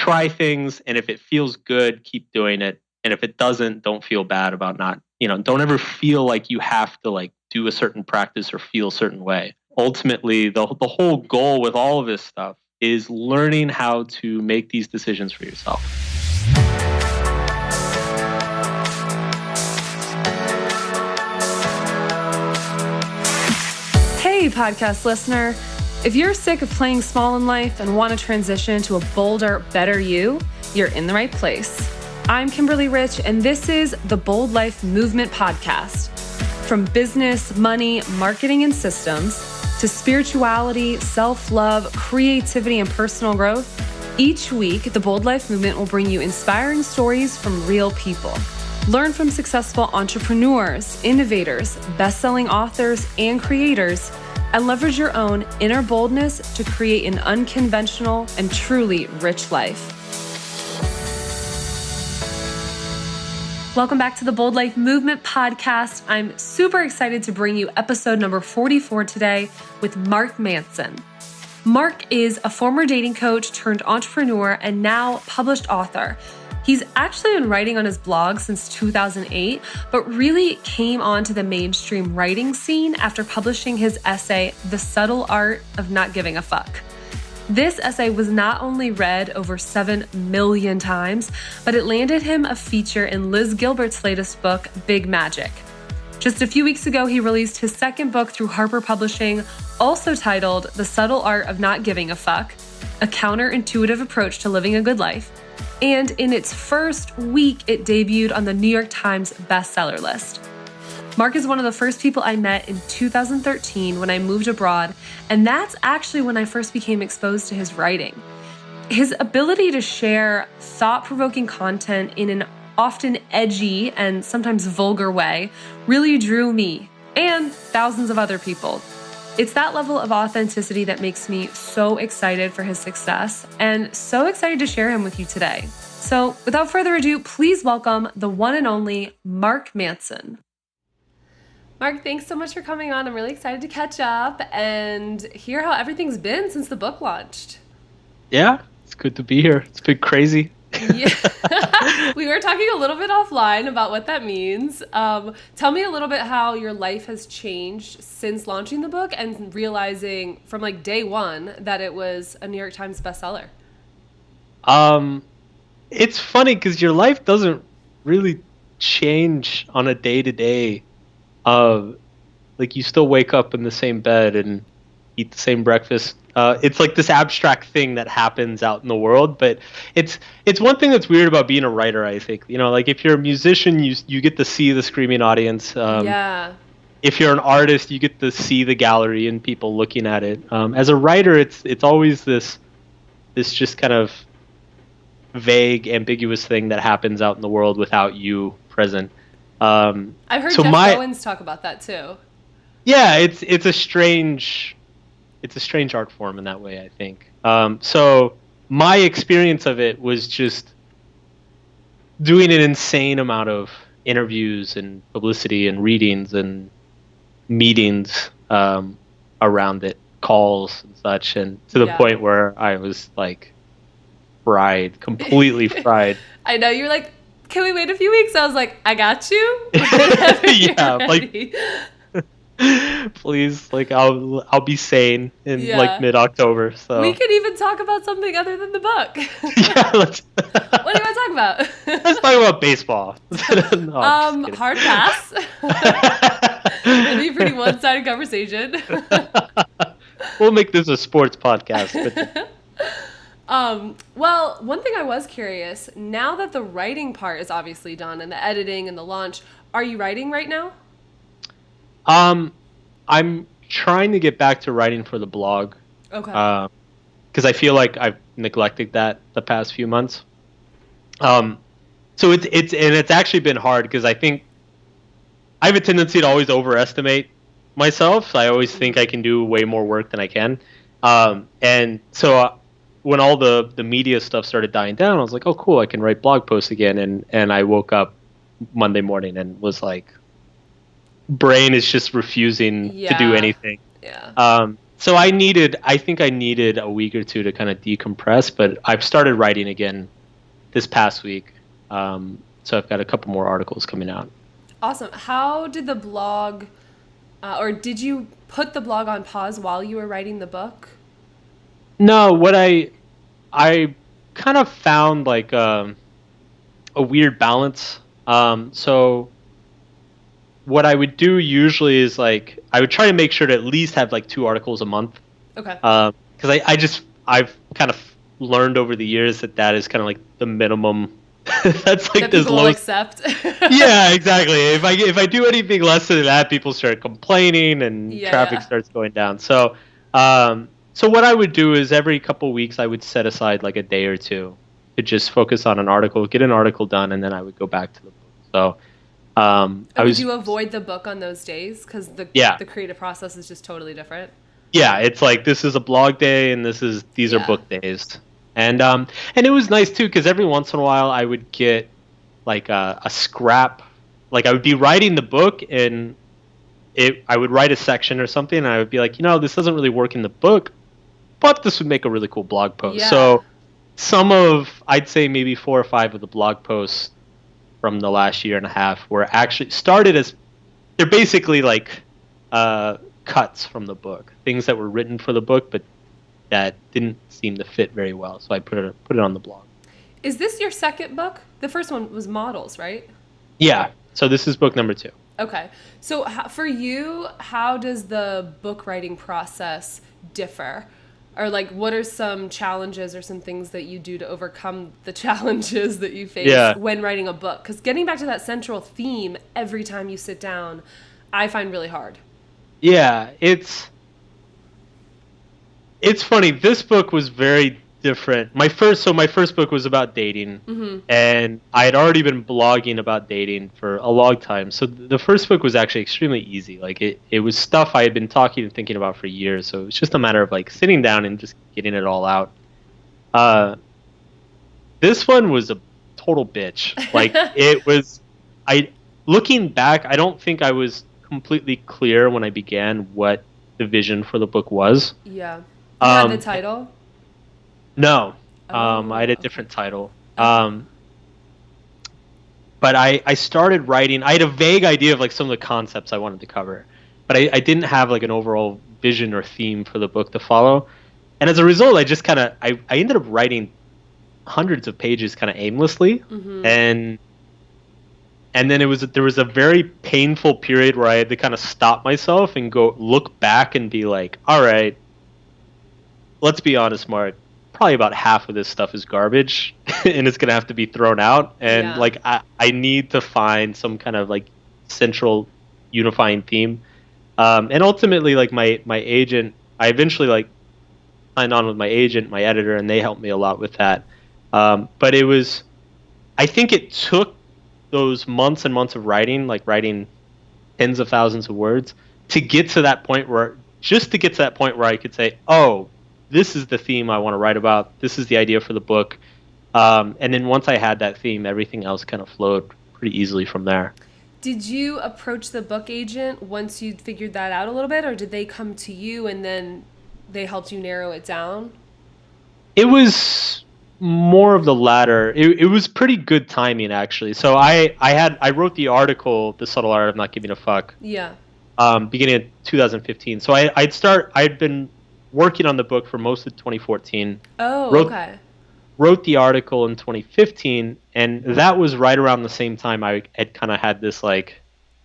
try things, and if it feels good, keep doing it. And if it doesn't, don't feel bad about not, don't ever feel like you have to like do a certain practice or feel a certain way. Ultimately, the whole goal with all of this stuff is learning how to make these decisions for yourself. Hey, podcast listener. If you're sick of playing small in life and want to transition to a bolder, better you, you're in the right place. I'm Kimberly Rich, and this is the Bold Life Movement Podcast. From business, money, marketing, and systems, to spirituality, self-love, creativity, and personal growth, each week, the Bold Life Movement will bring you inspiring stories from real people. Learn from successful entrepreneurs, innovators, best-selling authors, and creators, and leverage your own inner boldness to create an unconventional and truly rich life. Welcome back to the Bold Life Movement Podcast. I'm super excited to bring you episode number 44 today with Mark Manson. Mark is a former dating coach turned entrepreneur and now published author. He's actually been writing on his blog since 2008, but really came onto the mainstream writing scene after publishing his essay, The Subtle Art of Not Giving a Fuck. This essay was not only read over 7 million times, but it landed him a feature in Liz Gilbert's latest book, Big Magic. Just a few weeks ago, he released his second book through Harper Publishing, also titled The Subtle Art of Not Giving a Fuck, a Counterintuitive Approach to Living a Good Life. And in its first week, it debuted on the New York Times bestseller list. Mark is one of the first people I met in 2013 when I moved abroad, and that's actually when I first became exposed to his writing. His ability to share thought-provoking content in an often edgy and sometimes vulgar way really drew me and thousands of other people. It's that level of authenticity that makes me so excited for his success and so excited to share him with you today. So without further ado, please welcome the one and only Mark Manson. Mark, thanks so much for coming on. I'm really excited to catch up and hear how everything's been since the book launched. Yeah, it's good to be here. It's been crazy. Yeah. We were talking a little bit offline about what that means. Tell me a little bit how your life has changed since launching the book and realizing from like day one that it was a New York Times bestseller. It's funny because your life doesn't really change on a day-to-day. Like you still wake up in the same bed and eat the same breakfast. It's like this abstract thing that happens out in the world, but it's one thing that's weird about being a writer, I think. Like if you're a musician, you get to see the screaming audience. Yeah. If you're an artist, you get to see the gallery and people looking at it. As a writer, it's always this just kind of vague, ambiguous thing that happens out in the world without you present. I've heard Jeff Owens talk about that too. Yeah, it's a strange art form in that way, I think. So my experience of it was just doing an insane amount of interviews and publicity and readings and meetings around it, calls and such, and to the point where I was like completely fried. I know, you're like, can we wait a few weeks? I was like, I got you. Yeah, like please, like I'll be sane in like mid-October. So we could even talk about something other than the book. Yeah, what do you want to talk about? Let's talk about baseball. No, hard pass. It'd be a pretty one-sided conversation. We'll make this a sports podcast. But well, one thing I was curious, now that the writing part is obviously done and the editing and the launch, are you writing right now? I'm trying to get back to writing for the blog. Okay. Because I feel like I've neglected that the past few months. So it's actually been hard because I think I have a tendency to always overestimate myself. I always think I can do way more work than I can. And so when all the media stuff started dying down, I was like, oh, cool, I can write blog posts again. And I woke up Monday morning and was like, brain is just refusing to do anything. Yeah. So I think I needed a week or two to kind of decompress, but I've started writing again this past week. So I've got a couple more articles coming out. Awesome. How did the blog, or did you put the blog on pause while you were writing the book? No, what I kind of found like a weird balance. So what I would do usually is like I would try to make sure to at least have like 2 articles a month. Okay. Because I've kind of learned over the years that is kind of like the minimum. That's like that this people low. will accept. Yeah, exactly. If I do anything less than that, people start complaining and traffic starts going down. So so what I would do is every couple of weeks I would set aside like a day or two to just focus on an article, get an article done, and then I would go back to the book. So would you avoid the book on those days because the creative process is just totally different? Yeah, it's like this is a blog day and these are book days. And it was nice too because every once in a while I would get like a scrap, like I would be writing the book and I would write a section or something and I would be like, this doesn't really work in the book, but this would make a really cool blog post. Yeah. So I'd say maybe 4 or 5 of the blog posts from the last year and a half were actually started as, they're basically like cuts from the book, things that were written for the book, but that didn't seem to fit very well. So I put it on the blog. Is this your second book? The first one was Models, right? Yeah. So this is book number 2. Okay. So for you, how does the book writing process differ? Or like, what are some challenges or some things that you do to overcome the challenges that you face when writing a book? Because getting back to that central theme every time you sit down, I find really hard. Yeah, it's funny. This book was very different. My first book was about dating, and I had already been blogging about dating for a long time. So the first book was actually extremely easy. Like it was stuff I had been talking and thinking about for years. So it was just a matter of like sitting down and just getting it all out. This one was a total bitch. Like it was. Looking back, I don't think I was completely clear when I began what the vision for the book was. Yeah. You had the title? No. I had a different title. But I started writing. I had a vague idea of like some of the concepts I wanted to cover, but I didn't have like an overall vision or theme for the book to follow. And as a result, I just kind of I ended up writing hundreds of pages kind of aimlessly, and then there was a very painful period where I had to kind of stop myself and go look back and be like, all right, let's be honest, Mark, probably about half of this stuff is garbage and it's going to have to be thrown out. And like, I need to find some kind of like central unifying theme. And ultimately like my agent, I eventually like signed on with my agent, my editor, and they helped me a lot with that. But I think it took those months and months of writing, like writing tens of thousands of words to get to that point where I could say, oh, this is the theme I want to write about. This is the idea for the book. And then once I had that theme, everything else kind of flowed pretty easily from there. Did you approach the book agent once you figured that out a little bit, or did they come to you and then they helped you narrow it down? It was more of the latter. It was pretty good timing, actually. So I wrote the article, The Subtle Art of Not Giving a Fuck. Yeah. Beginning of 2015. So I'd been working on the book for most of 2014. Oh, okay. Wrote the article in 2015, and that was right around the same time I had kind of had this like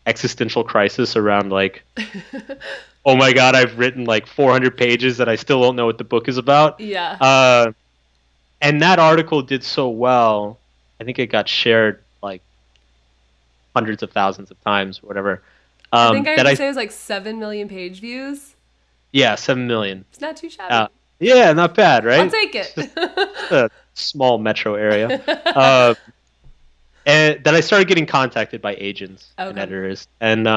existential crisis around like, oh my God, I've written like 400 pages that I still don't know what the book is about. Yeah. And that article did so well, I think it got shared like hundreds of thousands of times, or whatever. I think I heard say it was like 7 million page views. Yeah, 7 million. It's not too shabby. Yeah, not bad, right? I'll take it. Just a small metro area. And then I started getting contacted by agents and editors. And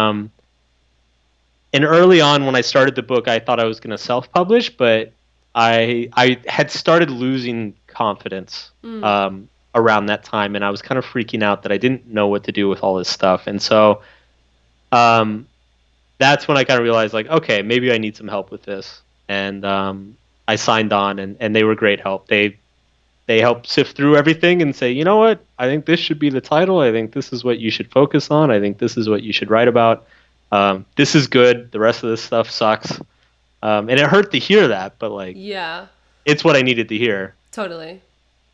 early on when I started the book, I thought I was going to self-publish, but I had started losing confidence around that time, and I was kind of freaking out that I didn't know what to do with all this stuff. And so that's when I kind of realized, like, okay, maybe I need some help with this. and I signed on, and they were great help. They helped sift through everything and say, you know what, I think this should be the title. I think this is what you should focus on. I think this is what you should write about. This is good. The rest of this stuff sucks. And it hurt to hear that, but like, yeah, it's what I needed to hear. Totally.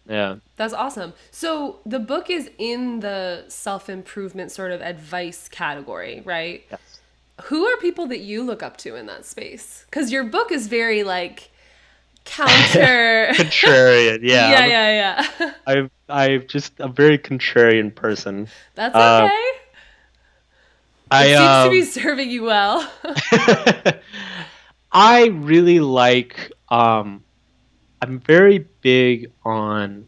Yeah. That's awesome. So the book is in the self-improvement sort of advice category, right? Yes. Who are people that you look up to in that space? Because your book is very like contrarian. Yeah. Yeah. I'm just a very contrarian person. That's okay. It seems to be serving you well. I really like, I'm very big on,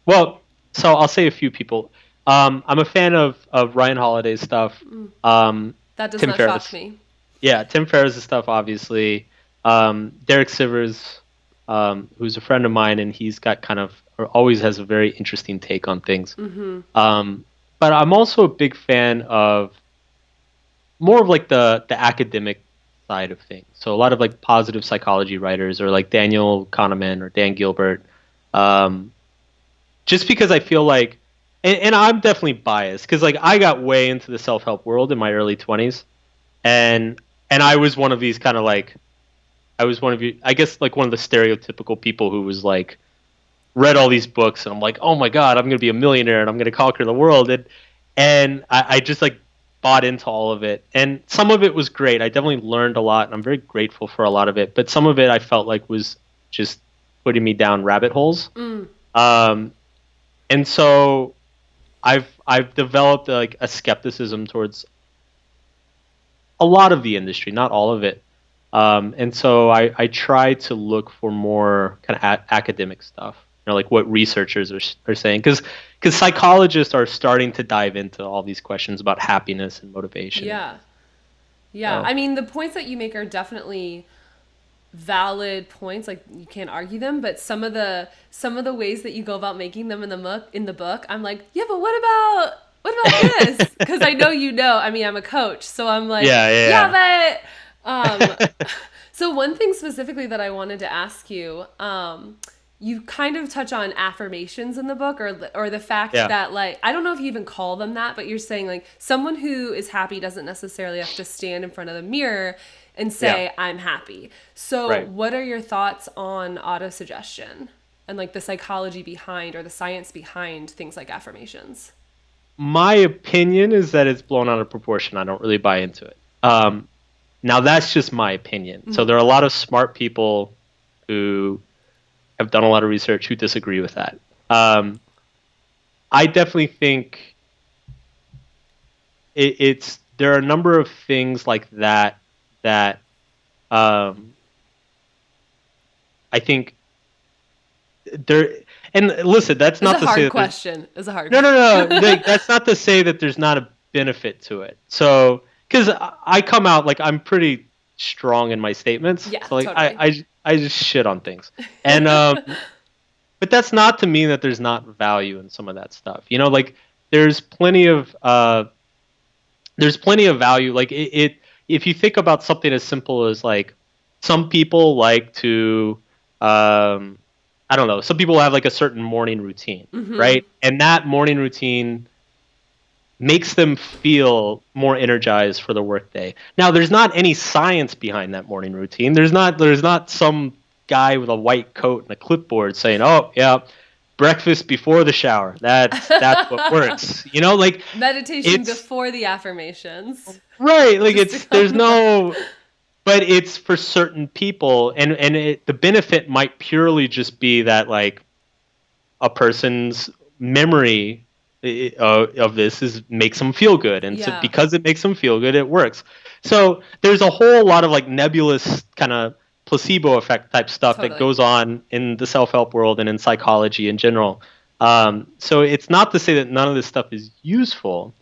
well, so I'll say a few people. I'm a fan of Ryan Holiday's stuff. That does Tim not Ferriss. shock me. Yeah, Tim Ferriss' stuff, obviously. Derek Sivers, who's a friend of mine, and he's got or always has a very interesting take on things. But I'm also a big fan of more of like the academic side of things. So a lot of like positive psychology writers, or like Daniel Kahneman or Dan Gilbert. Just because I feel like, and I'm definitely biased, because like I got way into the self-help world in my early 20s, and I was one of these kind of like, I was one of you, I guess like one of the stereotypical people who was like, read all these books, and I'm like, oh my God, I'm going to be a millionaire and I'm going to conquer the world. And I just like bought into all of it. And some of it was great. I definitely learned a lot, and I'm very grateful for a lot of it. But some of it I felt like was just putting me down rabbit holes. And so I've developed like a skepticism towards a lot of the industry, not all of it. And so I try to look for more kind of academic stuff, like what researchers are saying, because psychologists are starting to dive into all these questions about happiness and motivation. Yeah. So. I mean, the points that you make are definitely valid points. Like, you can't argue them, but some of the ways that you go about making them in the book, I'm like, yeah, but what about this? Because I know I mean, I'm a coach, so I'm like, yeah, but so one thing specifically that I wanted to ask you, you kind of touch on affirmations in the book, or the fact that, like, I don't know if you even call them that, but you're saying like someone who is happy doesn't necessarily have to stand in front of the mirror and say, I'm happy. So what are your thoughts on autosuggestion and like the psychology behind, or the science behind things like affirmations? My opinion is that it's blown out of proportion. I don't really buy into it. Now that's just my opinion. So there are a lot of smart people who have done a lot of research who disagree with that. I definitely think there are a number of things like that I think there. And listen, that's not to say that question. It's a hard question. No. Like, that's not to say that there's not a benefit to it. So, because I come out like I'm pretty strong in my statements. Yeah, so like totally. I just shit on things, and but that's not to mean that there's not value in some of that stuff. Like there's plenty of value. Like it if you think about something as simple as like some people like to I don't know, some people have like a certain morning routine, right? And that morning routine makes them feel more energized for the workday. Now, there's not any science behind that morning routine. There's not some guy with a white coat and a clipboard saying, "Oh, yeah, breakfast before the shower. That's what works." Like meditation before the affirmations. Right, like but it's for certain people, and the benefit might purely just be that like a person's memory of this makes them feel good, and so because it makes them feel good, it works. So there's a whole lot of like nebulous kind of placebo effect type stuff that goes on in the self-help world and in psychology in general. So it's not to say that none of this stuff is useful.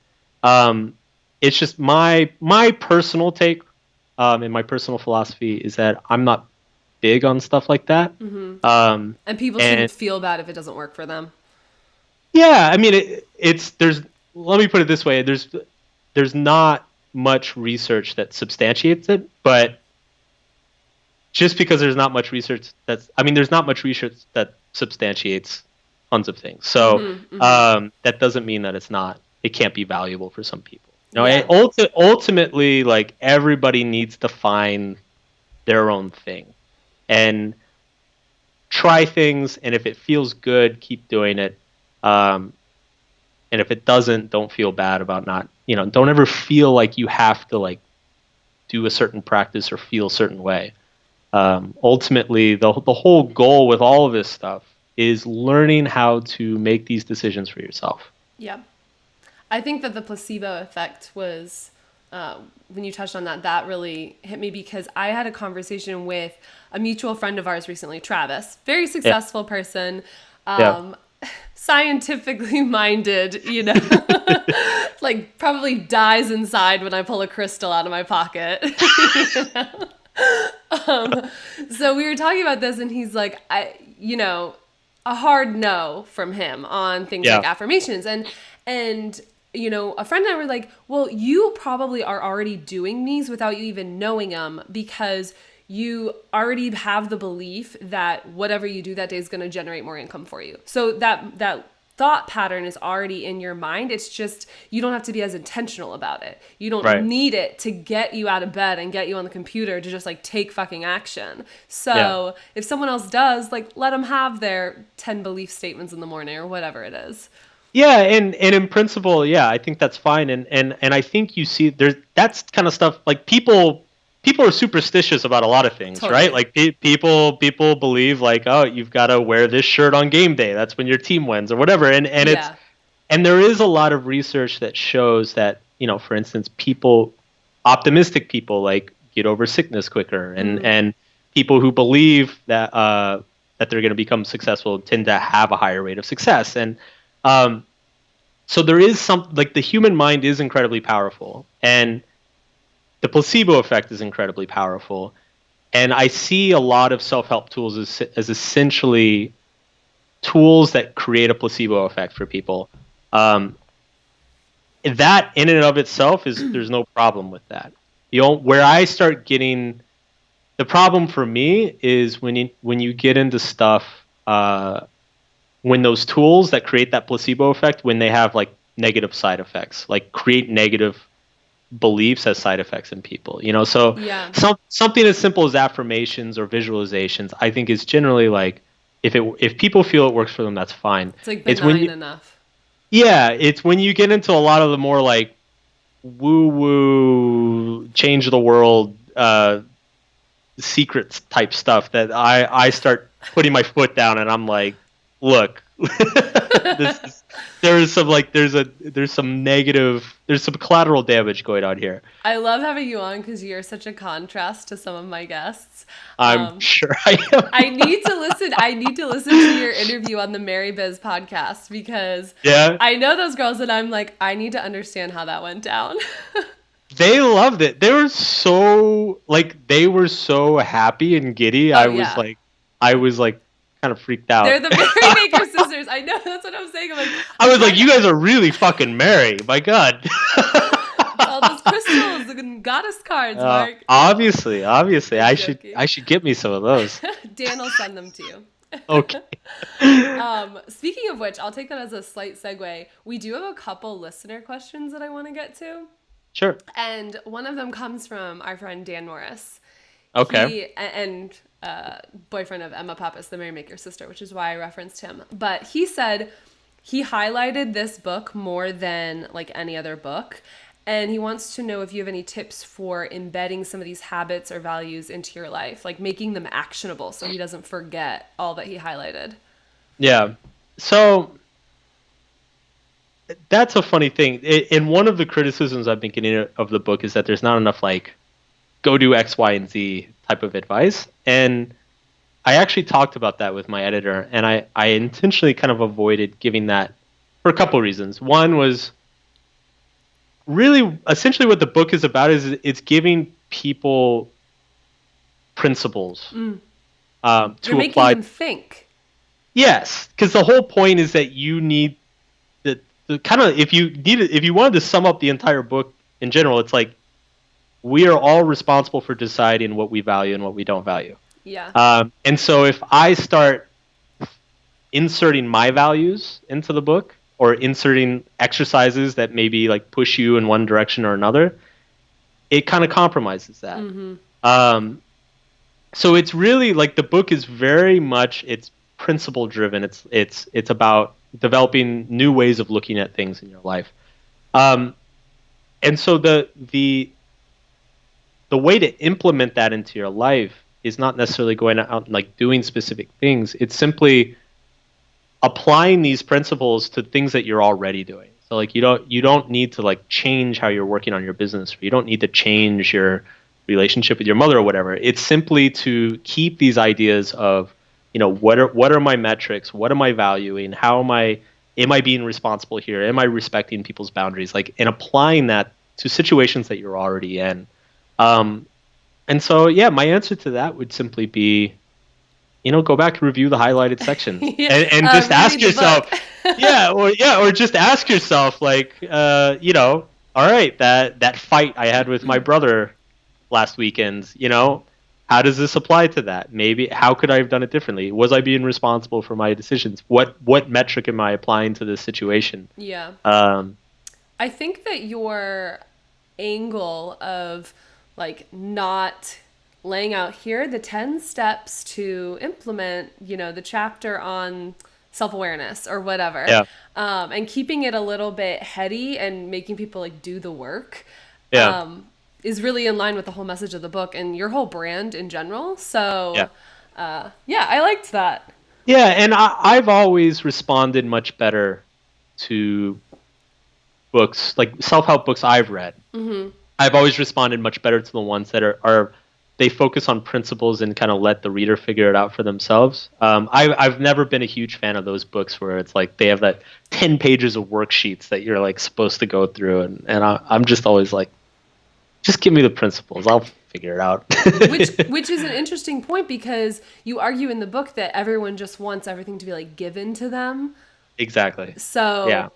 It's just my personal take and my personal philosophy is that I'm not big on stuff like that. And people shouldn't feel bad if it doesn't work for them. Yeah, I mean, let me put it this way. There's not much research that substantiates it, but just because there's not much research there's not much research that substantiates tons of things. So that doesn't mean that it can't be valuable for some people. And ultimately, like, everybody needs to find their own thing and try things. And if it feels good, keep doing it. And if it doesn't, don't feel bad about not, don't ever feel like you have to, like, do a certain practice or feel a certain way. Ultimately, the whole goal with all of this stuff is learning how to make these decisions for yourself. Yeah. I think that the placebo effect was, when you touched on that really hit me, because I had a conversation with a mutual friend of ours recently, Travis, very successful person, scientifically minded, like probably dies inside when I pull a crystal out of my pocket. So we were talking about this, and he's like, a hard no from him on things like affirmations. And a friend and I were like, well, you probably are already doing these without you even knowing them, because you already have the belief that whatever you do that day is going to generate more income for you. So that thought pattern is already in your mind. It's just, you don't have to be as intentional about it. You don't need it to get you out of bed and get you on the computer to just, like, take fucking action. So if someone else does, like, let them have their 10 belief statements in the morning or whatever it is. Yeah, and in principle, I think that's fine. And I think you see that's kind of stuff, like, people are superstitious about a lot of things, right? Like, people believe, like, oh, you've got to wear this shirt on game day. That's when your team wins or whatever. And there is a lot of research that shows that, for instance, optimistic people, like, get over sickness quicker, and people who believe that they're going to become successful tend to have a higher rate of success. And so there is the human mind is incredibly powerful, and the placebo effect is incredibly powerful. And I see a lot of self-help tools as essentially tools that create a placebo effect for people. That in and of itself there's no problem with that. Where I start getting the problem for me is when you get into stuff, when those tools that create that placebo effect, when they have, like, negative side effects, like create negative beliefs as side effects in people, so something as simple as affirmations or visualizations, I think, is generally, like, if people feel it works for them, that's fine. It's, like, benign enough. Yeah, it's when you get into a lot of the more, like, woo-woo, change the world, secrets type stuff that I start putting my foot down, and I'm like, look, there's some collateral damage going on here. I love having you on because you're such a contrast to some of my guests. I'm sure I am. I need to listen to your interview on the Mary Biz podcast, because I know those girls, and I'm like, I need to understand how that went down. They loved it. They were so happy and giddy. I was like kind of freaked out. They're the Merrymaker sisters. I know, that's what I'm saying. I was like, you guys are really fucking merry. My God. All those crystals and goddess cards, Mark. Obviously, I should get me some of those. Dan will send them to you. Okay. Speaking of which, I'll take that as a slight segue. We do have a couple listener questions that I want to get to. Sure. And one of them comes from our friend Dan Norris. Okay. And boyfriend of Emma Pappas, the Merrymaker sister, which is why I referenced him. But he said he highlighted this book more than, like, any other book. And he wants to know if you have any tips for embedding some of these habits or values into your life, like making them actionable so he doesn't forget all that he highlighted. Yeah. So that's a funny thing. And one of the criticisms I've been getting of the book is that there's not enough, like, go do X, Y, and Z type of advice. And I actually talked about that with my editor, and I intentionally kind of avoided giving that for a couple of reasons. One was really essentially what the book is about is it's giving people principles to You're making apply. them think. Yes, because the whole point is that you need the kind of, if you wanted to sum up the entire book in general, it's like we are all responsible for deciding what we value and what we don't value. Yeah. And so if I start inserting my values into the book, or inserting exercises that maybe like push you in one direction or another, it kind of compromises that. So it's really like the book is very much, it's principle driven. It's about developing new ways of looking at things in your life. And so the way to implement that into your life is not necessarily going out and like doing specific things. It's simply applying these principles to things that you're already doing. So like you don't need to like change how you're working on your business, or you don't need to change your relationship with your mother or whatever. It's simply to keep these ideas of, what are my metrics? What am I valuing? How am I being responsible here? Am I respecting people's boundaries? Like, and applying that to situations that you're already in. And so, yeah, my answer to that would simply be, go back and review the highlighted section and just ask yourself, or just ask yourself, like, all right, that fight I had with my brother last weekend, how does this apply to that? Maybe how could I have done it differently? Was I being responsible for my decisions? What metric am I applying to this situation? Yeah. I think that your angle of like not laying out here the 10 steps to implement, the chapter on self-awareness or whatever, and keeping it a little bit heady and making people like do the work, is really in line with the whole message of the book and your whole brand in general. So, I liked that. Yeah, and I've always responded much better to books, like self-help books I've read. Mm-hmm. I've always responded much better to the ones that are they focus on principles and kind of let the reader figure it out for themselves. I've never been a huge fan of those books where it's like they have that 10 pages of worksheets that you're like supposed to go through, and I'm just always like, just give me the principles. I'll figure it out. which is an interesting point, because you argue in the book that everyone just wants everything to be like given to them. Exactly. So,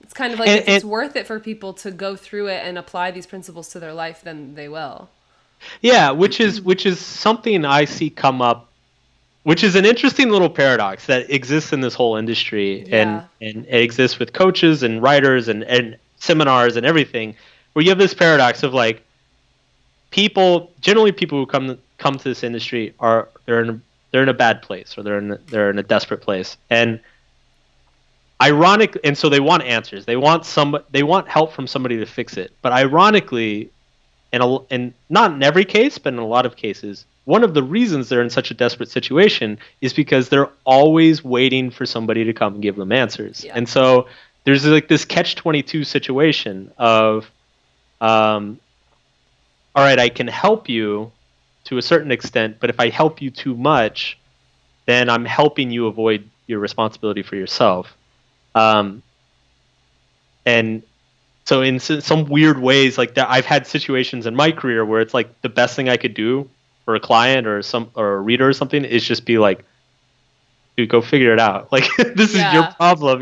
it's kind of like if it's worth it for people to go through it and apply these principles to their life, then they will. Yeah, which is something I see come up, which is an interesting little paradox that exists in this whole industry, and it exists with coaches and writers and seminars and everything, where you have this paradox of like people who come to this industry they're in a bad place, or they're in a desperate place, and ironic, and so they want answers. They want help from somebody to fix it. But ironically, and not in every case, but in a lot of cases, one of the reasons they're in such a desperate situation is because they're always waiting for somebody to come and give them answers. Yeah. And so there's like this catch-22 situation of, all right, I can help you to a certain extent, but if I help you too much, then I'm helping you avoid your responsibility for yourself. And so in some weird ways, like that, I've had situations in my career where it's like the best thing I could do for a client or a reader or something is just be like, dude, go figure it out. Like, this is your problem,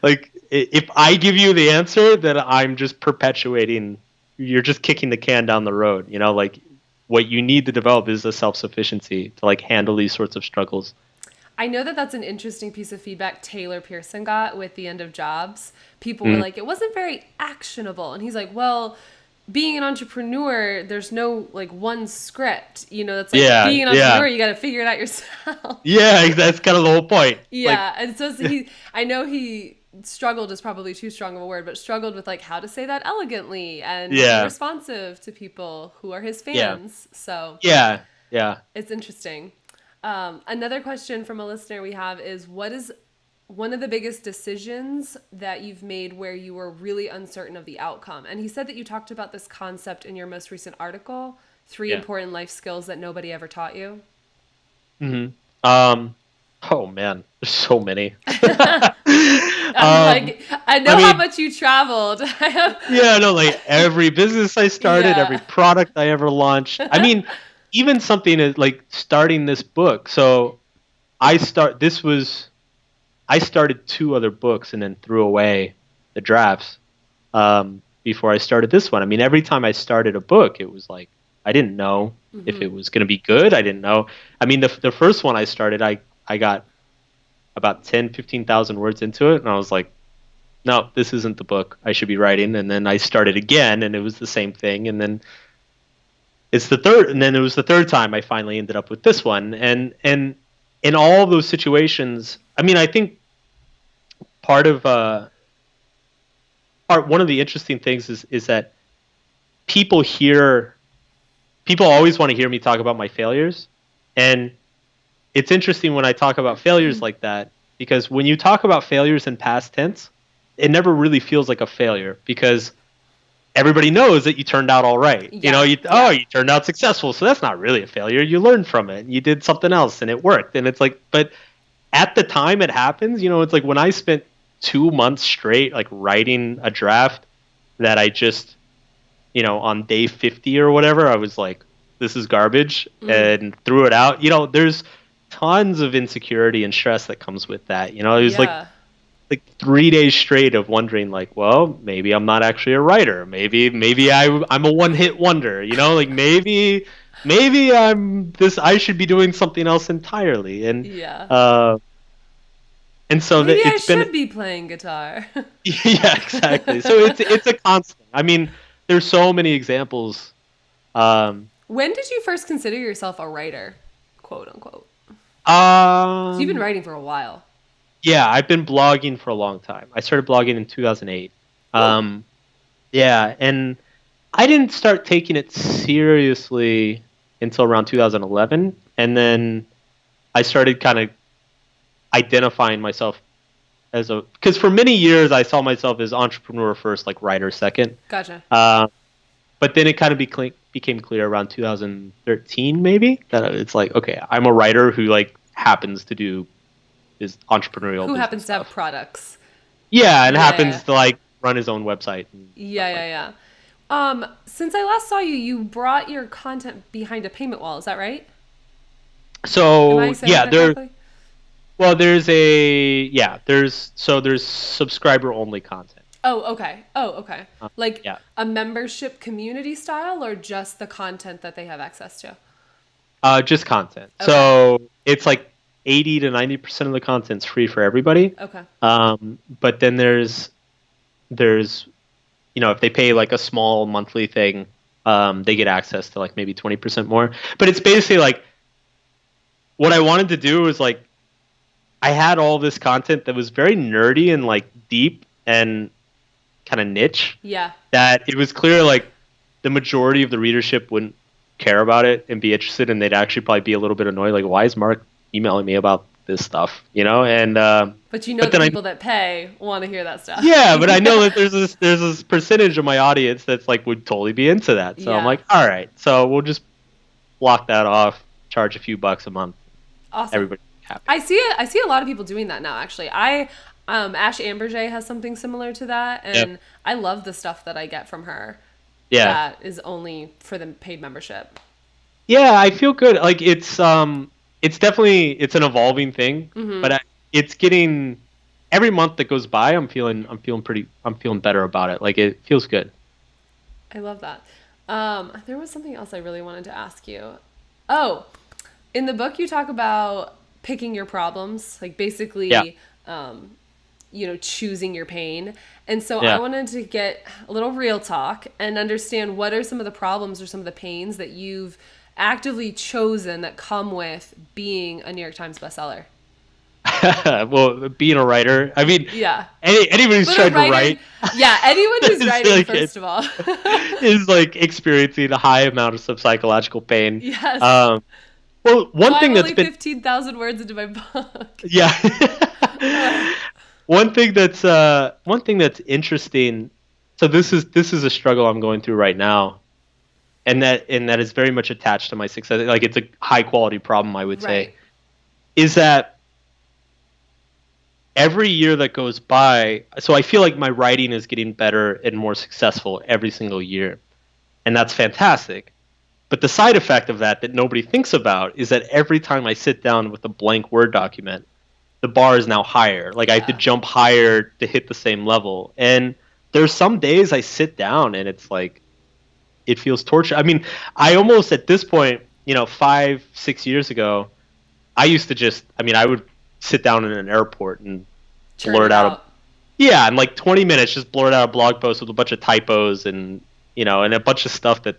like if I give you the answer, then I'm just perpetuating, you're just kicking the can down the road, like what you need to develop is a self-sufficiency to like handle these sorts of struggles. I know that that's an interesting piece of feedback Taylor Pearson got with The End of Jobs. People were like, it wasn't very actionable. And he's like, well, being an entrepreneur, there's no like one script, that's like being an entrepreneur, you got to figure it out yourself. Yeah, that's kind of the whole point. Yeah. Like, and so I know he struggled is probably too strong of a word, but struggled with like how to say that elegantly and be responsive to people who are his fans. So it's interesting. Another question from a listener we have is, what is one of the biggest decisions that you've made where you were really uncertain of the outcome? And he said that you talked about this concept in your most recent article, 3 important life skills that nobody ever taught you. Mm-hmm. Oh man, there's so many. I know how much you traveled. Like every business I started, every product I ever launched. I mean, even something is like starting this book. So I started 2 other books and then threw away the drafts before I started this one. I mean, every time I started a book, it was like I didn't know if it was going to be good. I didn't know. I mean, the first one I started, I got about 15,000 words into it, and I was like, no, this isn't the book I should be writing. And then I started again, and it was the same thing. And then it was the third time I finally ended up with this one. And in all those situations, I mean, I think one of the interesting things is that people always want to hear me talk about my failures. And it's interesting when I talk about failures like that, because when you talk about failures in past tense, it never really feels like a failure, because everybody knows that you turned out all right. Yeah. You turned out successful. So that's not really a failure. You learned from it. You did something else and it worked. And it's like, but at the time it happens, it's like when I spent 2 months straight, like writing a draft that I just, on day 50 or whatever, I was like, this is garbage, and threw it out. There's tons of insecurity and stress that comes with that. It was like 3 days straight of wondering, like, well, maybe I'm not actually a writer. Maybe I'm a one-hit wonder. Like maybe I should be doing something else entirely. And and so maybe I should be playing guitar. Yeah, exactly. So it's a constant. I mean, there's so many examples. When did you first consider yourself a writer, quote unquote? So you've been writing for a while. Yeah, I've been blogging for a long time. I started blogging in 2008. Yeah, and I didn't start taking it seriously until around 2011, and then I started kind of identifying myself because for many years I saw myself as entrepreneur first, like writer second. Gotcha. But then it kind of became clear around 2013 maybe that it's like, okay, I'm a writer who like happens to do is entrepreneurial. Who happens to have products. Yeah, and happens to like run his own website. Yeah. Since I last saw you, you brought your content behind a payment wall. Is that right? So there's subscriber only content. Oh, okay. A membership community style, or just the content that they have access to? Just content. Okay. So it's like 80 to 90% of the content's free for everybody. Okay. But then there's if they pay like a small monthly thing, they get access to like maybe 20% more. But it's basically like what I wanted to do was like I had all this content that was very nerdy and like deep and kind of niche. Yeah. That it was clear like the majority of the readership wouldn't care about it and be interested, and they'd actually probably be a little bit annoyed, like, why is Mark emailing me about this stuff, and but the people that pay want to hear that stuff. Yeah, but I know that there's this percentage of my audience that's like would totally be into that. So I'm like, all right, so we'll just block that off, charge a few bucks a month. Awesome. Everybody happy. I see a lot of people doing that now, actually. Ash Amberjay has something similar to that, and I love the stuff that I get from her. Yeah. That is only for the paid membership. Yeah, I feel good. Like it's definitely an evolving thing, but it's getting every month that goes by. I'm feeling better about it. Like it feels good. I love that. There was something else I really wanted to ask you. Oh, in the book you talk about picking your problems, like basically, choosing your pain. And so I wanted to get a little real talk and understand what are some of the problems or some of the pains that you've actively chosen that come with being a New York Times bestseller. Well, being a writer, I mean, anybody who's trying to write. Yeah, anyone who's writing, like, first of all. is like experiencing a high amount of psychological pain. Yes. Well, one thing that's been 15,000 words into my book. Yeah. One thing that's interesting. So this is a struggle I'm going through right now, and that is very much attached to my success. Like it's a high quality problem, I would say, is that every year that goes by. So I feel like my writing is getting better and more successful every single year, and that's fantastic. But the side effect of that nobody thinks about is that every time I sit down with a blank Word document, the bar is now higher. Like I have to jump higher to hit the same level. And there's some days I sit down and it's it feels torture. I mean, I almost at this point, 5-6 years ago, I used to I would sit down in an airport and blurt out. In like 20 minutes, just blurt out a blog post with a bunch of typos and and a bunch of stuff that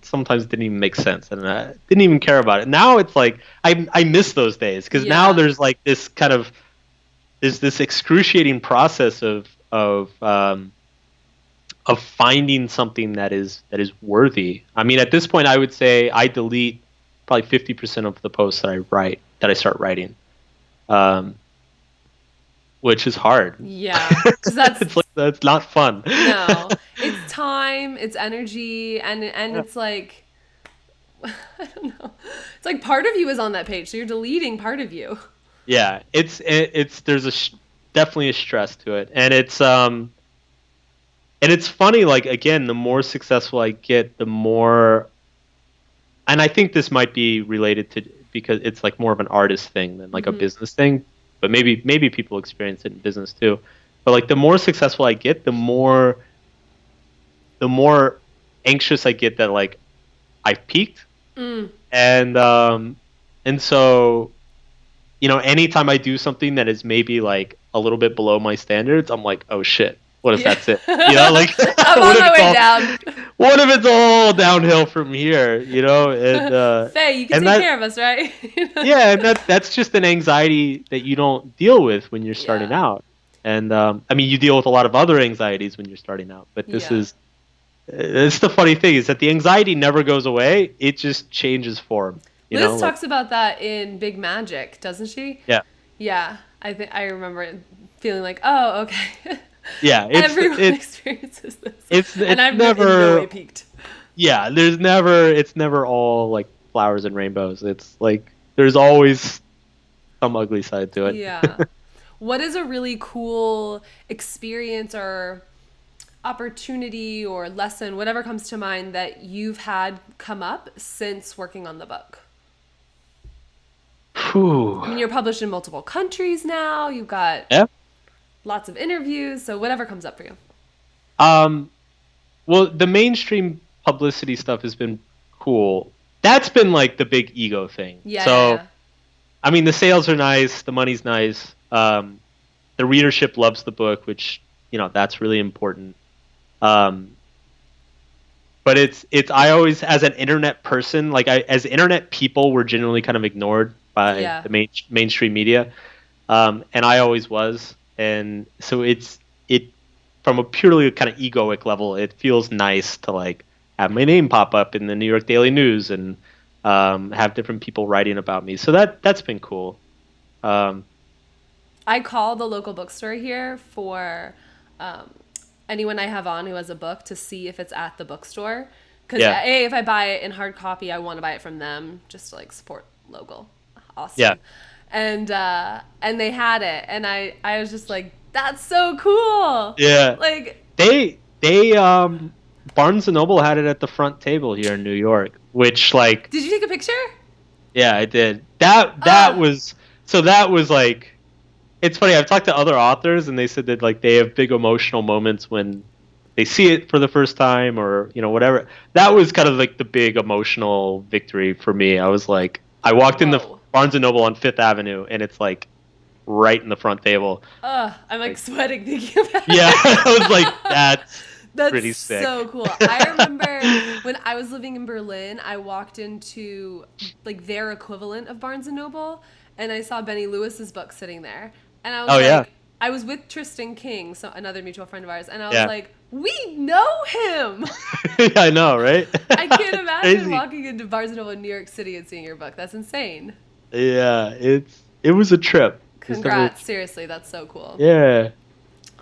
sometimes didn't even make sense, and I didn't even care about it. Now it's like I miss those days, because now there's like this kind of this excruciating process of finding something that is worthy. I mean, at this point, I would say I delete probably 50% of the posts that I start writing, which is hard. Yeah, because that's not fun. No, it's time, it's energy, and it's like, I don't know. It's like part of you is on that page, so you're deleting part of you. Yeah, there's definitely a stress to it, and it's funny. Like, again, the more successful I get, the more, and I think this might be related to, because it's like more of an artist thing than like a business thing. But maybe people experience it in business too. But like, the more successful I get, the more anxious I get that like I've peaked. And so, anytime I do something that is maybe like a little bit below my standards, I'm like, oh shit, what if that's it? Like, I'm on my way down. What if it's all downhill from here? And Faye, you can take care of us, right? Yeah, and that's just an anxiety that you don't deal with when you're starting out. And I mean, you deal with a lot of other anxieties when you're starting out, but it's the funny thing, is that the anxiety never goes away; it just changes form. Liz talks about that in Big Magic, doesn't she? Yeah. Yeah, I think I remember feeling like, oh, okay. Yeah, everyone experiences this, and I've never in no way peaked. Yeah, it's never all like flowers and rainbows. It's like there's always some ugly side to it. Yeah. What is a really cool experience or opportunity or lesson, whatever comes to mind, that you've had come up since working on the book? Whew. I mean, you're published in multiple countries now. You've got lots of interviews, so whatever comes up for you. Well, the mainstream publicity stuff has been cool. That's been like the big ego thing. Yeah. I mean, the sales are nice, the money's nice. The readership loves the book, which, that's really important. But it's I always, as an internet person, like as internet people, we're generally kind of ignored by the mainstream media. And I always was. And so it from a purely kind of egoic level, it feels nice to like have my name pop up in the New York Daily News and have different people writing about me. So that's been cool. I call the local bookstore here for anyone I have on who has a book to see if it's at the bookstore. Because if I buy it in hard copy, I want to buy it from them just to like support local. Awesome. Yeah. And they had it, and I was just like, that's so cool. Yeah. Like they Barnes and Noble had it at the front table here in New York, which like. Did you take a picture? Yeah, I did. That was like, it's funny. I've talked to other authors, and they said that like they have big emotional moments when they see it for the first time, or whatever. That was kind of like the big emotional victory for me. I was like, I walked in the Barnes and Noble on Fifth Avenue, and it's like right in the front table. I'm like sweating thinking about it. Yeah, I was like, that's pretty sick. So cool. I remember when I was living in Berlin, I walked into like their equivalent of Barnes and Noble, and I saw Benny Lewis's book sitting there, and I was I was with Tristan King, another mutual friend of ours, and I was like, we know him. I know, right? I can't imagine walking into Barnes and Noble in New York City and seeing your book. That's insane. Yeah, it was a trip. Congrats. Seriously, that's so cool. Yeah.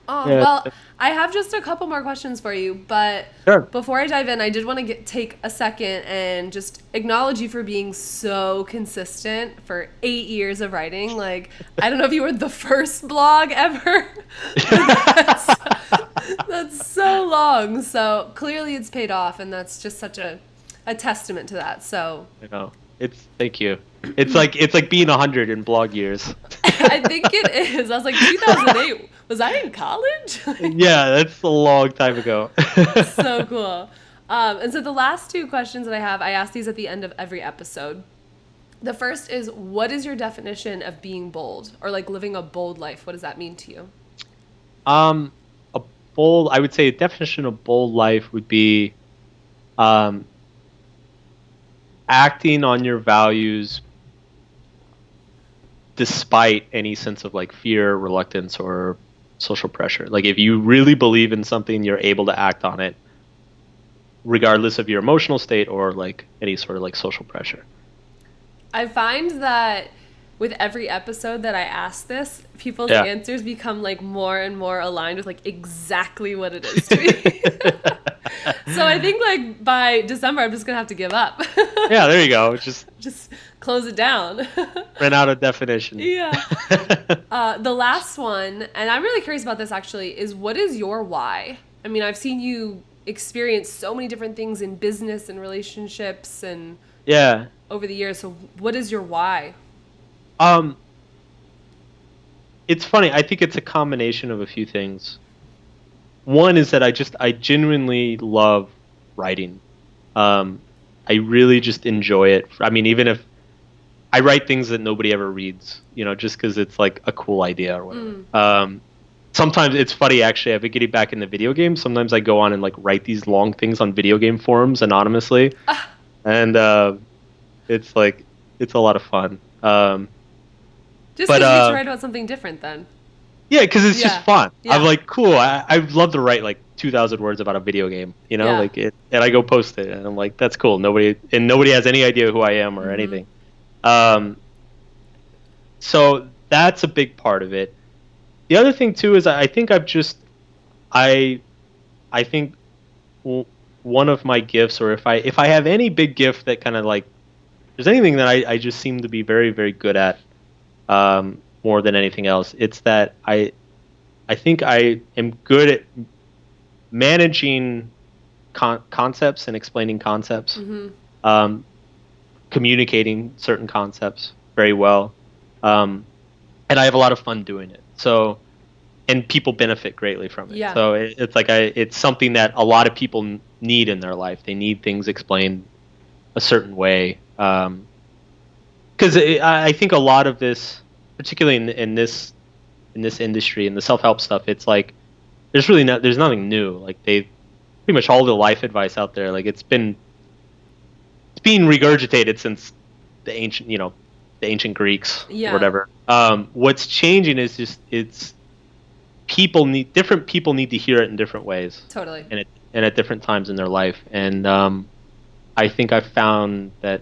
Oh, yeah. Well, I have just a couple more questions for you, but before I dive in, I did want to take a second and just acknowledge you for being so consistent for 8 years of writing. Like, I don't know if you were the first blog ever. That's so long. So clearly it's paid off, and that's just such a testament to that. So I know. Thank you. It's like being 100 in blog years. I think it is. I was like 2008. Was I in college? Yeah, that's a long time ago. So cool. And so the last two questions that I have, I ask these at the end of every episode. The first is, what is your definition of being bold, or like living a bold life? What does that mean to you? I would say a definition of bold life would be acting on your values despite any sense of like fear, reluctance, or social pressure. Like if you really believe in something, you're able to act on it regardless of your emotional state or like any sort of like social pressure. I find that with every episode that I ask this, people's answers become like more and more aligned with like exactly what it is to me. So I think like by December, I'm just going to have to give up. Yeah, there you go. Just close it down. Ran out of definition. Yeah. The last one, and I'm really curious about this actually, is what is your why? I mean, I've seen you experience so many different things in business and relationships and over the years. So what is your why? It's funny. I think it's a combination of a few things. One is that I genuinely love writing. I really just enjoy it. I mean, even if I write things that nobody ever reads, just because it's like a cool idea or whatever. Sometimes it's funny, actually. I've been getting back into video games. Sometimes I go on and like write these long things on video game forums anonymously, and it's a lot of fun. Just because you get to write about something different, then. Yeah, because it's just fun. Yeah. I'm like, cool. I'd love to write like 2,000 words about a video game, like it, and I go post it, and I'm like, that's cool. Nobody has any idea who I am or anything. So that's a big part of it. The other thing too is I think I think one of my gifts, or if I have any big gift that kind of like, there's anything that I just seem to be very, very good at, more than anything else, it's that I think I am good at managing concepts and explaining concepts, communicating certain concepts very well, and I have a lot of fun doing it. So, and people benefit greatly from it. Yeah. So it's like it's something that a lot of people need in their life. They need things explained a certain way. Because I think a lot of this, particularly in this industry, in the self-help stuff, it's like there's nothing new. Like pretty much all the life advice out there, like it's being regurgitated since the ancient Greeks or whatever. What's changing is just different people need to hear it in different ways. Totally. And at different times in their life. And I think I've found that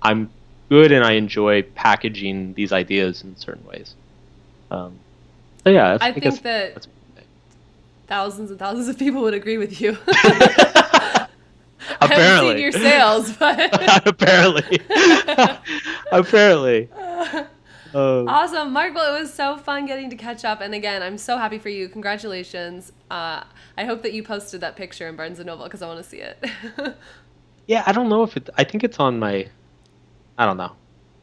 I'm good and I enjoy packaging these ideas in certain ways. So yeah, I think that thousands and thousands of people would agree with you. Apparently. I haven't seen your sales, but apparently. Awesome, Mark. Well, it was so fun getting to catch up, and again, I'm so happy for you. Congratulations. I hope that you posted that picture in Barnes & Noble because I want to see it. Yeah, I don't know if I think it's on my, I don't know.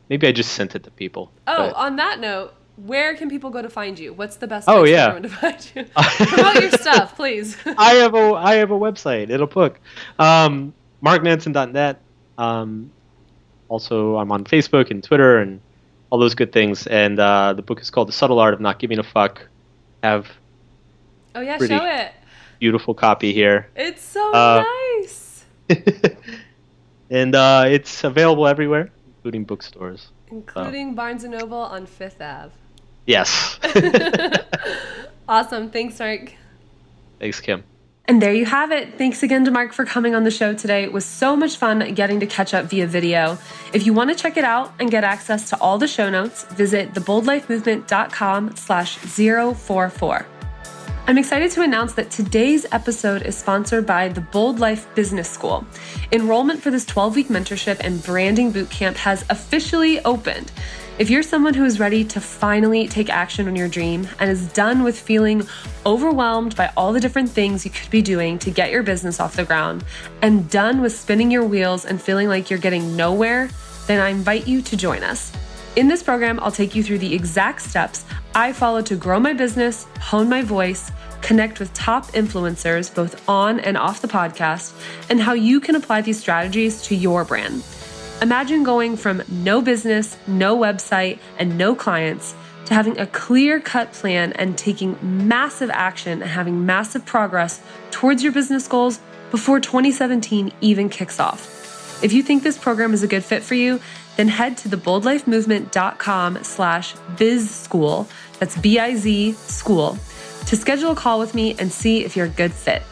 Maybe I just sent it to people. Oh, on that note, where can people go to find you? What's the best place for everyone to find you? Promote your stuff, please. I have a website. It'll book. markmanson.net. Also, I'm on Facebook and Twitter and all those good things. And the book is called The Subtle Art of Not Giving a Fuck. Show it. Beautiful copy here. It's so nice. And it's available everywhere, including bookstores. Including Barnes & Noble on 5th Ave. Yes. Awesome. Thanks, Mark. Thanks, Kim. And there you have it. Thanks again to Mark for coming on the show today. It was so much fun getting to catch up via video. If you want to check it out and get access to all the show notes, visit theboldlifemovement.com/044. I'm excited to announce that today's episode is sponsored by the Bold Life Business School. Enrollment for this 12-week mentorship and branding bootcamp has officially opened. If you're someone who is ready to finally take action on your dream and is done with feeling overwhelmed by all the different things you could be doing to get your business off the ground, and done with spinning your wheels and feeling like you're getting nowhere, then I invite you to join us. In this program, I'll take you through the exact steps I follow to grow my business, hone my voice, connect with top influencers both on and off the podcast, and how you can apply these strategies to your brand. Imagine going from no business, no website, and no clients to having a clear-cut plan and taking massive action and having massive progress towards your business goals before 2017 even kicks off. If you think this program is a good fit for you, then head to theboldlifemovement.com/bizschool, that's B-I-Z school, to schedule a call with me and see if you're a good fit.